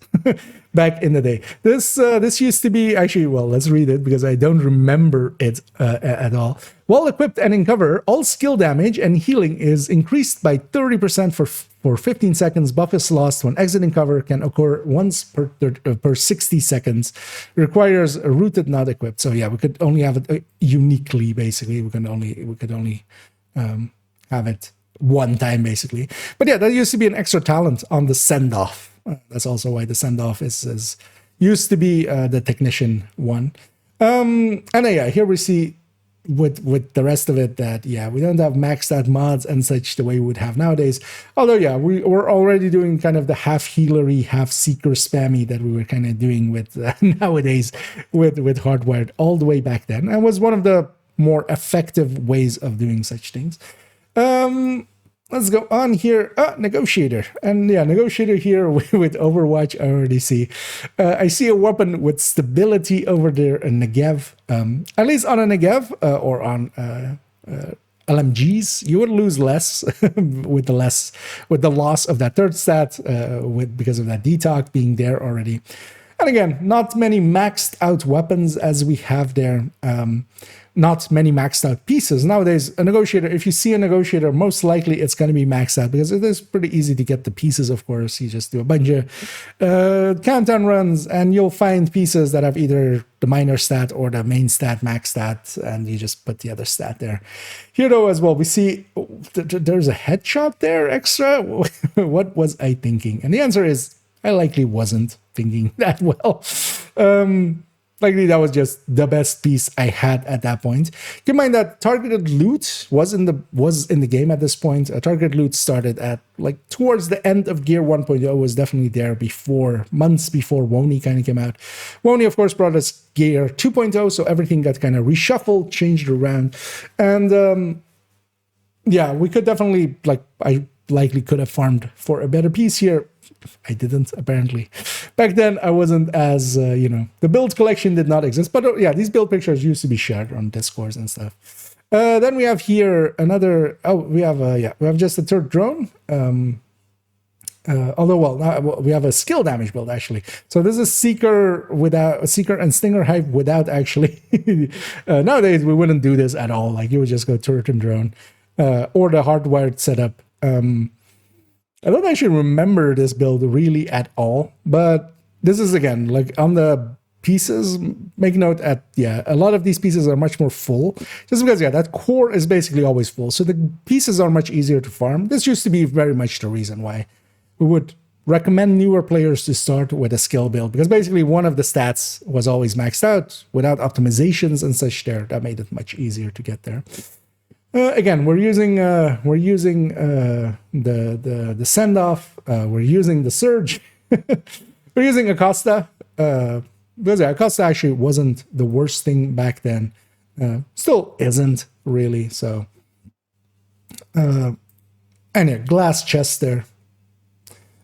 Speaker 1: back in the day. This used to be actually, well, let's read it because I don't remember it at all. While equipped and in cover, all skill damage and healing is increased by 30% for 15 seconds. Buff is lost when exiting cover, can occur once per 60 seconds. Requires a rooted, not equipped. So yeah, we could only have it uniquely. Basically, we could only have it one time basically. But yeah, that used to be an extra talent on the send-off. That's also why the send-off is used to be the technician one. And yeah, here we see with the rest of it that yeah, we don't have maxed out mods and such the way we would have nowadays. Although yeah, we're already doing kind of the half healery, half seeker spammy that we were kind of doing with nowadays with hardwired all the way back then, and was one of the more effective ways of doing such things. let's go on here. Negotiator. And yeah, Negotiator here with Overwatch, I already see. I see a weapon with stability over there, a Negev. At least on a Negev or on LMGs, you would lose less with the loss of that third stat because of that detox being there already. And again, not many maxed out weapons as we have there. Not many maxed out pieces. Nowadays, a Negotiator, if you see a Negotiator, most likely it's going to be maxed out because it is pretty easy to get the pieces, of course. You just do a bunch of countdown runs and you'll find pieces that have either the minor stat or the main stat, max stat, and you just put the other stat there. Here, though, as well, we see there's a headshot there extra. What was I thinking? And the answer is I likely wasn't thinking that well. Likely that was just the best piece I had at that point. Keep in mind that targeted loot was in the game at this point. Targeted loot started at like towards the end of Gear 1.0, was definitely there months before WONI kind of came out. WONI, of course, brought us Gear 2.0, so everything got kind of reshuffled, changed around. And yeah, we could definitely, I likely could have farmed for a better piece here. I didn't, apparently. Back then, I wasn't as, the build collection did not exist. But yeah, these build pictures used to be shared on Discords and stuff. Then we have here another, we have just a third drone. We have a skill damage build, actually. So this is Seeker and Stinger Hive without actually. Nowadays, we wouldn't do this at all. Like, you would just go turret and drone or the hardwired setup. I don't actually remember this build really at all, but this is, again, like on the pieces, make note a lot of these pieces are much more full, just because, that core is basically always full. So the pieces are much easier to farm. This used to be very much the reason why we would recommend newer players to start with a skill build, because basically one of the stats was always maxed out without optimizations and such there. That made it much easier to get there. Again, we're using the send off. We're using the surge. We're using Acosta. Because Acosta actually wasn't the worst thing back then. Still isn't really. So, anyway, glass chest there.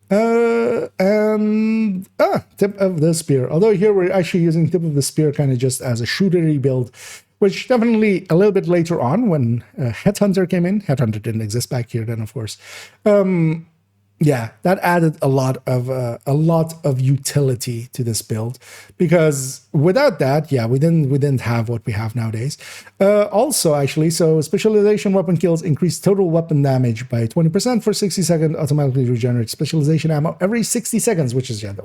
Speaker 1: And tip of the spear. Although here we're actually using tip of the spear kind of just as a shootery build, which definitely a little bit later on when Headhunter came in. Headhunter didn't exist back here then, of course. That added a lot of utility to this build, because without that, we didn't have what we have nowadays. Also, actually, so specialization weapon kills increase total weapon damage by 20% for 60 seconds. Automatically regenerate specialization ammo every 60 seconds, which is the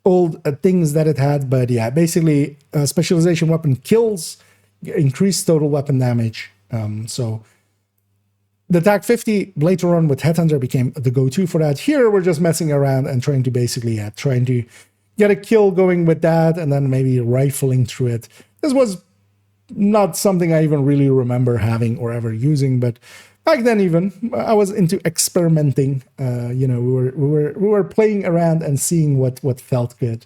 Speaker 1: old things that it had. But basically, specialization weapon kills increased total weapon damage. So the TAC 50 later on with Headhunter became the go-to for that. Here we're just messing around and trying to basically trying to get a kill going with that, and then maybe rifling through it. This was not something I even really remember having or ever using, but back then even I was into experimenting. We were playing around and seeing what felt good,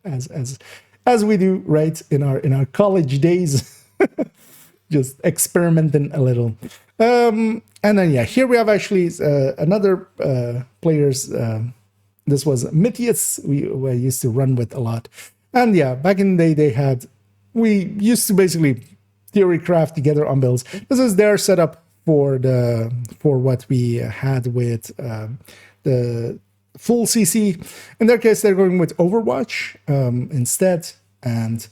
Speaker 1: as we do right in our college days. Just experimenting a little. And then, here we have actually another players. This was Mitius, we used to run with a lot. And back in the day, we used to basically theory craft together on builds. This is their setup for what we had with the full CC. In their case, they're going with Overwatch instead, and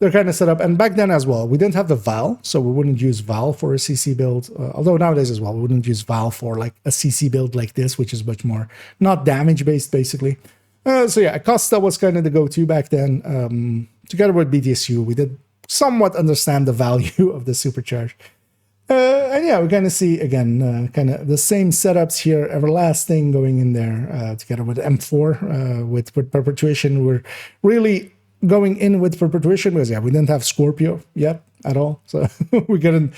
Speaker 1: they're kind of set up. And back then as well, we didn't have the Val, so we wouldn't use Val for a CC build. Although nowadays as well, we wouldn't use Val for like a CC build like this, which is much more not damage based, basically. Acosta was kind of the go-to back then. Together with BTSU, we did somewhat understand the value of the supercharge. We kind of see again, kind of the same setups here. Everlasting going in there together with M4 with Perpetuation. We're really going in with Perpetuation because we didn't have Scorpio yet at all, so we're gonna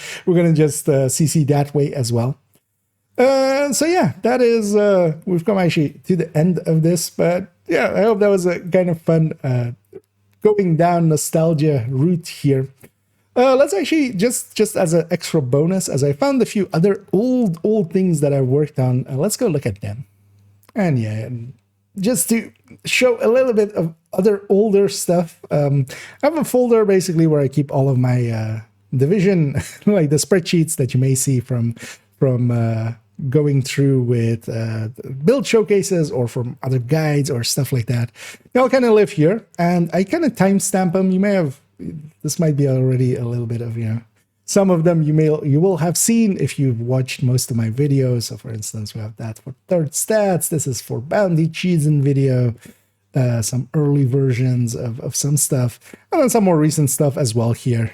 Speaker 1: just CC that way as well. That is we've come actually to the end of this, but I hope that was a kind of fun going down nostalgia route here. Let's actually just as an extra bonus, as I found a few other old things that I worked on. Let's go look at them. And yeah, just to show a little bit of other older stuff. I have a folder basically where I keep all of my division, like the spreadsheets that you may see from going through with build showcases or from other guides or stuff like that. They all kind of live here, and I kind of timestamp them. You may have, this might be already a little bit of, some of them you will have seen if you've watched most of my videos. So for instance, we have that for third stats. This is for bounty season video. Some early versions of some stuff, and then some more recent stuff as well here,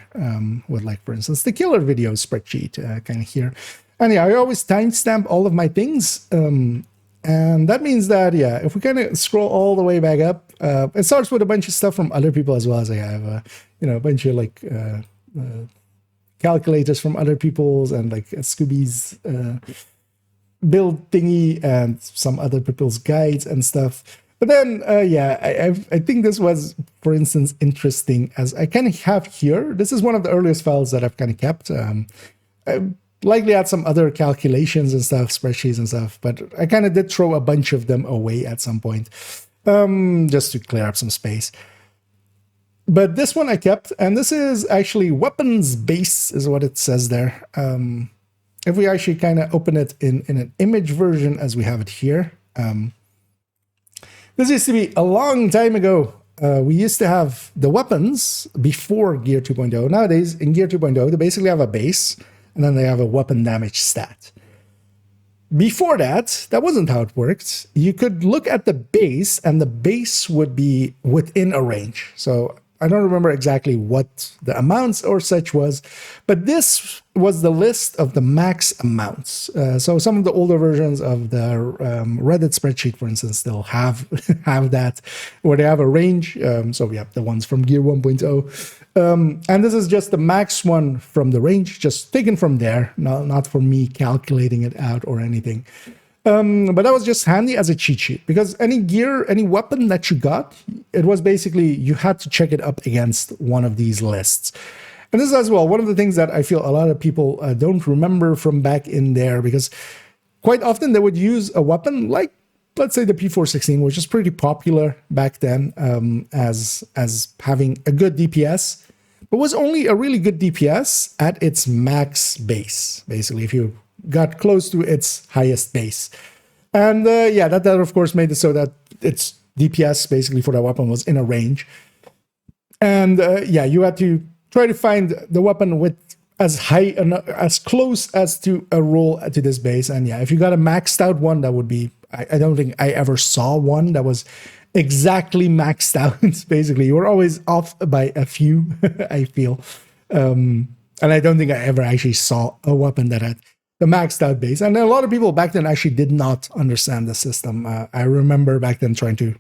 Speaker 1: with, like, for instance, the killer video spreadsheet kind of here. And yeah, I always timestamp all of my things, and that means that, yeah, if we kind of scroll all the way back up, it starts with a bunch of stuff from other people as well, as I have a bunch of like calculators from other people's, and like Scooby's build thingy, and some other people's guides and stuff. But then, yeah, I think this was, for instance, interesting, as I kind of have here. This is one of the earliest files that I've kind of kept. I likely had some other calculations and stuff, spreadsheets and stuff, but I kind of did throw a bunch of them away at some point, just to clear up some space. But this one I kept, and this is actually weapons base, is what it says there. If we actually kind of open it in an image version as we have it here, this used to be a long time ago. We used to have the weapons before Gear 2.0. Nowadays, in Gear 2.0, they basically have a base, and then they have a weapon damage stat. Before that, that wasn't how it worked. You could look at the base, and the base would be within a range. So I don't remember exactly what the amounts or such was, but this was the list of the max amounts. So some of the older versions of the Reddit spreadsheet, for instance, still have that, where they have a range. So we have the ones from Gear 1.0. And this is just the max one from the range, just taken from there, not for me calculating it out or anything. But that was just handy as a cheat sheet, because any gear, any weapon that you got, it was basically, you had to check it up against one of these lists. And this is as well one of the things that I feel a lot of people don't remember from back in there, because quite often they would use a weapon like, let's say, the P416, which is pretty popular back then, as having a good DPS, but was only a really good DPS at its max base, basically, if you got close to its highest base. And yeah, that of course made it so that its DPS basically for that weapon was in a range. And yeah, you had to try to find the weapon with as high, as close as to a roll to this base. And yeah, if you got a maxed out one, that would be, I don't think I ever saw one that was exactly maxed out. Basically, you were always off by a few, I feel. And I don't think I ever actually saw a weapon that had the maxed out base. And a lot of people back then actually did not understand the system. I remember back then trying to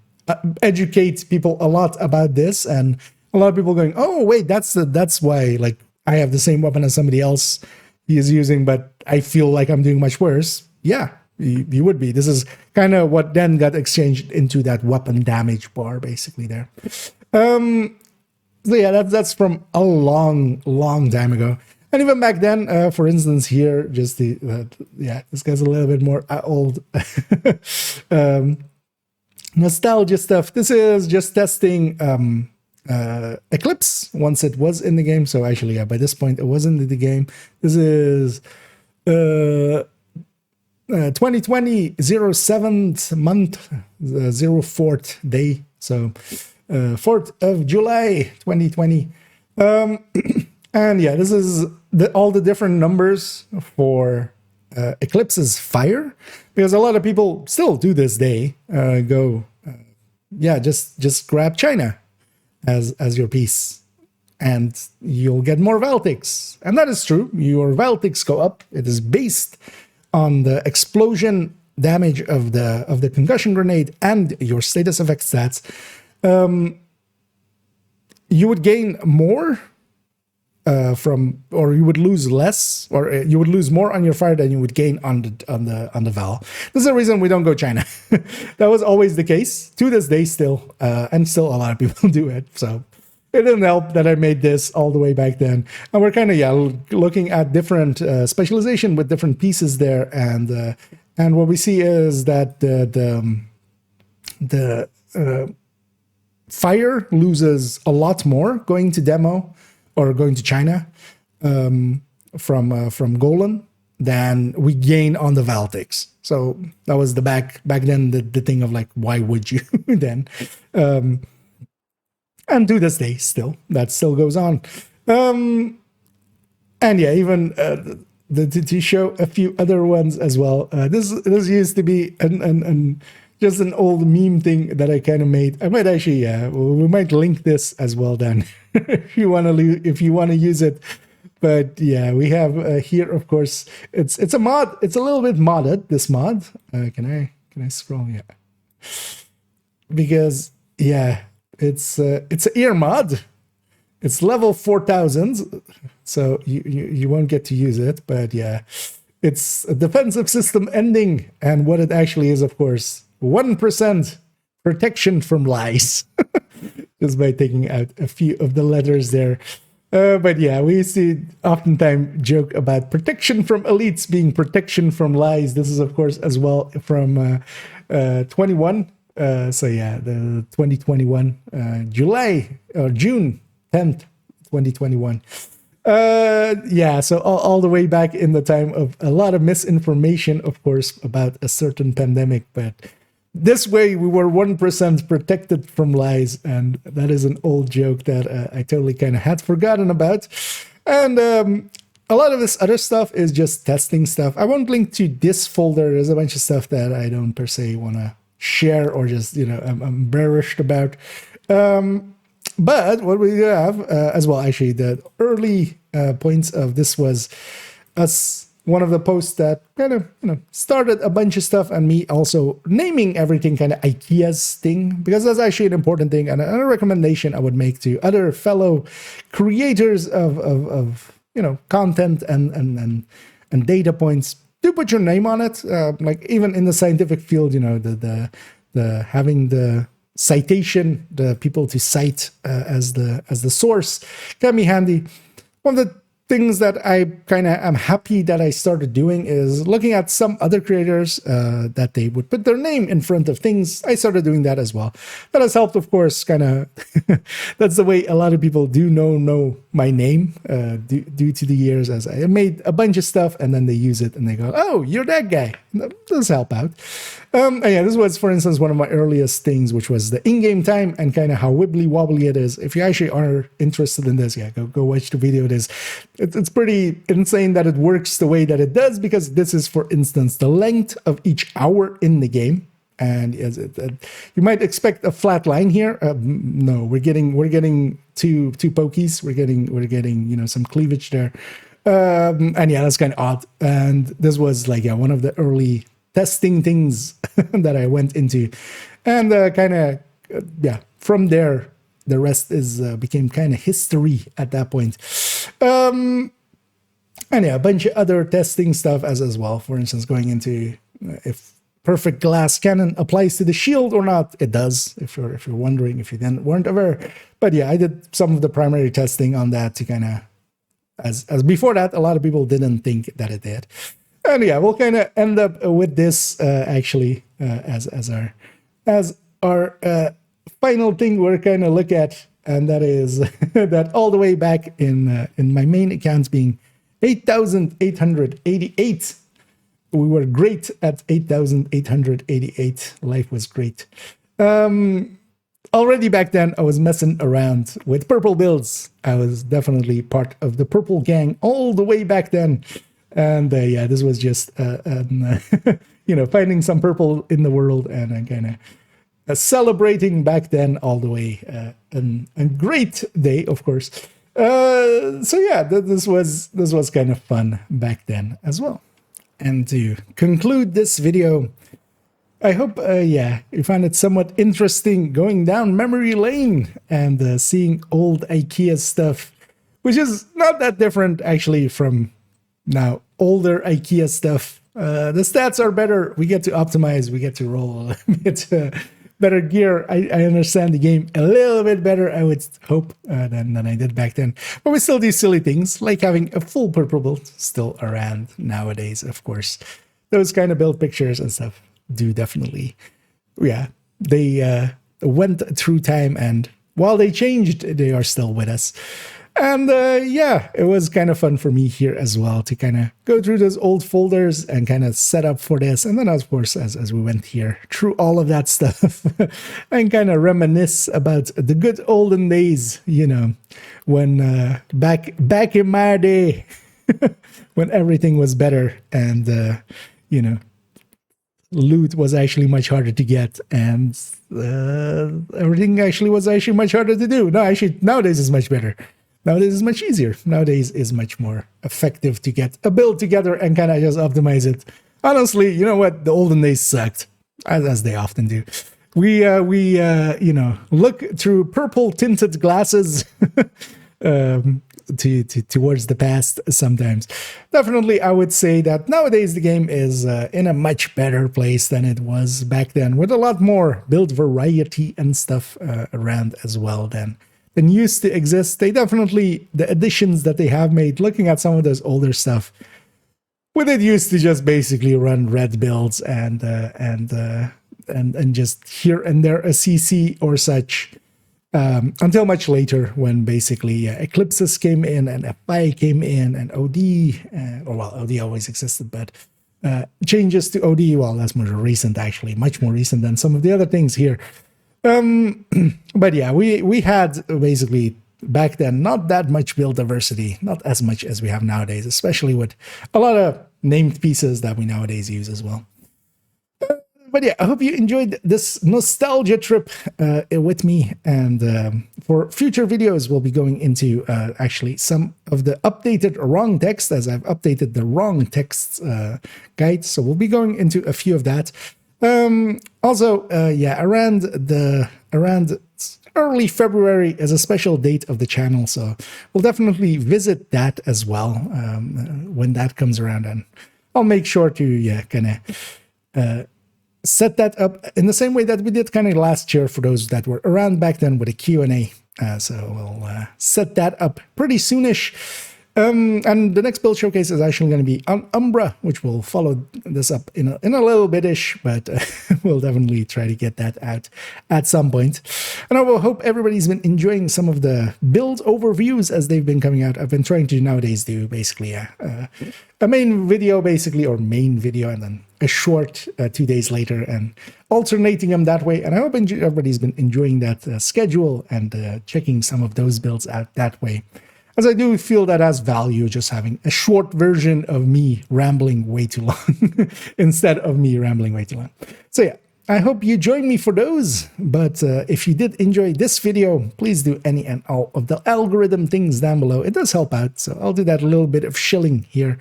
Speaker 1: educate people a lot about this, and a lot of people going, "Oh, wait, that's why, like, I have the same weapon as somebody else he is using, but I feel like I'm doing much worse." Yeah, you would be. This is kind of what then got exchanged into that weapon damage bar, basically there. So yeah, that's from a long time ago. And even back then, for instance, here, just yeah, this guy's a little bit more old. Nostalgia stuff. This is just testing Eclipse once it was in the game. So actually, yeah, by this point, it wasn't in the game. This is 2020, 07th month, 04th day. So 4th of July, 2020. And yeah, this is all the different numbers for Eclipse's fire, because a lot of people still to this day yeah, just grab China as your piece, and you'll get more Valtics. And that is true. Your Valtics go up. It is based on the explosion damage of the concussion grenade and your status effect stats. You would gain more or you would lose less, or you would lose more on your fire than you would gain on the Val. This is the reason we don't go China. That was always the case to this day still, and still a lot of people do it. So it didn't help that I made this all the way back then. And we're kind of looking at different specialization with different pieces there, and what we see is that the fire loses a lot more going to demo or going to China from Golan than we gain on the Valtics. So that was the back then the thing of like, why would you then? And to this day, still that still goes on. And yeah, even to show a few other ones as well. This used to be just an old meme thing that I kind of made. I might actually, we might link this as well then, if you want to use it. But yeah, we have here, of course, it's a mod. It's a little bit modded. This mod. Can I scroll? Yeah, because yeah, it's an ear mod. It's level 4000, so you won't get to use it. But yeah, it's a defensive system ending, and what it actually is, of course, 1% protection from lies, just by taking out a few of the letters there. But yeah, we see oftentimes joke about protection from elites being protection from lies. This is, of course, as well from 21. So yeah, the 2021 July or June 10th, 2021. Yeah, so all the way back in the time of a lot of misinformation, of course, about a certain pandemic. But this way, we were 1% protected from lies, and that is an old joke that I totally kind of had forgotten about. And a lot of this other stuff is just testing stuff. I won't link to this folder. There's a bunch of stuff that I don't per se want to share or just, I'm embarrassed about. But what we have as well, actually, the early points of this was us. One of the posts that kind of started a bunch of stuff, and me also naming everything kind of IKEA's thing, because that's actually an important thing and a recommendation I would make to other fellow creators of content and data points. Do put your name on it, like even in the scientific field, the having the citation, the people to cite as the source can be handy. One of the things that I kind of am happy that I started doing is looking at some other creators that they would put their name in front of things. I started doing that as well. That has helped, of course, kind of, that's the way a lot of people do know my name due to the years, as I made a bunch of stuff and then they use it and they go, oh, you're that guy. That does help out. And yeah, this was, for instance, one of my earliest things, which was the in-game time and kind of how wibbly wobbly it is. If you actually are interested in this, yeah, go watch the video. It's pretty insane that it works the way that it does, because this is, for instance, the length of each hour in the game. And you might expect a flat line here. No, we're getting two pokies. We're getting some cleavage there. And yeah, that's kind of odd. And this was like one of the early testing things that I went into, and from there the rest is became kind of history at that point. And yeah, a bunch of other testing stuff as well. For instance, going into if perfect glass cannon applies to the shield or not. It does, if you're wondering, if you then weren't aware. But yeah, I did some of the primary testing on that to kind of, as before that, a lot of people didn't think that it did. And yeah, we'll kind of end up with this actually as our final thing we're kind of look at, and that is that all the way back in my main accounts being 8,888. We were great at 8,888. Life was great. Already back then, I was messing around with purple builds. I was definitely part of the purple gang all the way back then. And yeah, this was just, finding some purple in the world and kind of celebrating back then all the way. And great day, of course. So yeah, this was kind of fun back then as well. And to conclude this video, I hope, you found it somewhat interesting going down memory lane and seeing old IKEA stuff, which is not that different actually from now older IKEA stuff. The stats are better. We get to optimize. We get to roll. We get to better gear, I understand the game a little bit better, I would hope, than I did back then. But we still do silly things, like having a full purple build still around nowadays, of course. Those kind of build pictures and stuff do definitely, yeah, they went through time, and while they changed, they are still with us. And yeah, it was kind of fun for me here as well to kind of go through those old folders and kind of set up for this. And then, of course, as we went here through all of that stuff and kind of reminisce about the good olden days, you know, when back in my day, when everything was better and, you know, loot was actually much harder to get, and everything actually was actually much harder to do. No, actually, nowadays is much better. Nowadays is much easier. Nowadays is much more effective to get a build together and kind of just optimize it. Honestly, you know what? The olden days sucked, as they often do. We you know, look through purple tinted glasses towards the past sometimes. Definitely, I would say that nowadays the game is in a much better place than it was back then, with a lot more build variety and stuff around as well than used to exist. They definitely, the additions that they have made, looking at some of those older stuff, when it used to just basically run red builds and just here and there a CC or such, until much later when basically Eclipses came in and FI came in and OD, or well, OD always existed, but changes to OD, well, that's more recent actually, much more recent than some of the other things here. But yeah, we had basically back then not that much build diversity, not as much as we have nowadays, especially with a lot of named pieces that we nowadays use as well. But yeah, I hope you enjoyed this nostalgia trip with me. And for future videos, we'll be going into actually some of the updated wrong text, as I've updated the wrong texts guide. So we'll be going into a few of that. Also, yeah, around early February is a special date of the channel, so we'll definitely visit that as well when that comes around, and I'll make sure to, yeah, kind of set that up in the same way that we did kind of last year for those that were around back then with a Q&A. So we'll set that up pretty soonish. And the next build showcase is actually going to be on Umbra, which will follow this up in a little bit-ish, but we'll definitely try to get that out at some point. And I will hope everybody's been enjoying some of the build overviews as they've been coming out. I've been trying to nowadays do basically a main video, basically, or main video, and then a short 2 days later, and alternating them that way. And I hope everybody's been enjoying that schedule and checking some of those builds out that way, as I do feel that has value, just having a short version of me rambling way too long instead of me rambling way too long. So yeah, I hope you join me for those. But if you did enjoy this video, please do any and all of the algorithm things down below. It does help out, so I'll do that little bit of shilling here.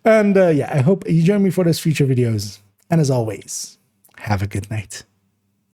Speaker 1: And yeah, I hope you join me for those future videos. And as always, have a good night.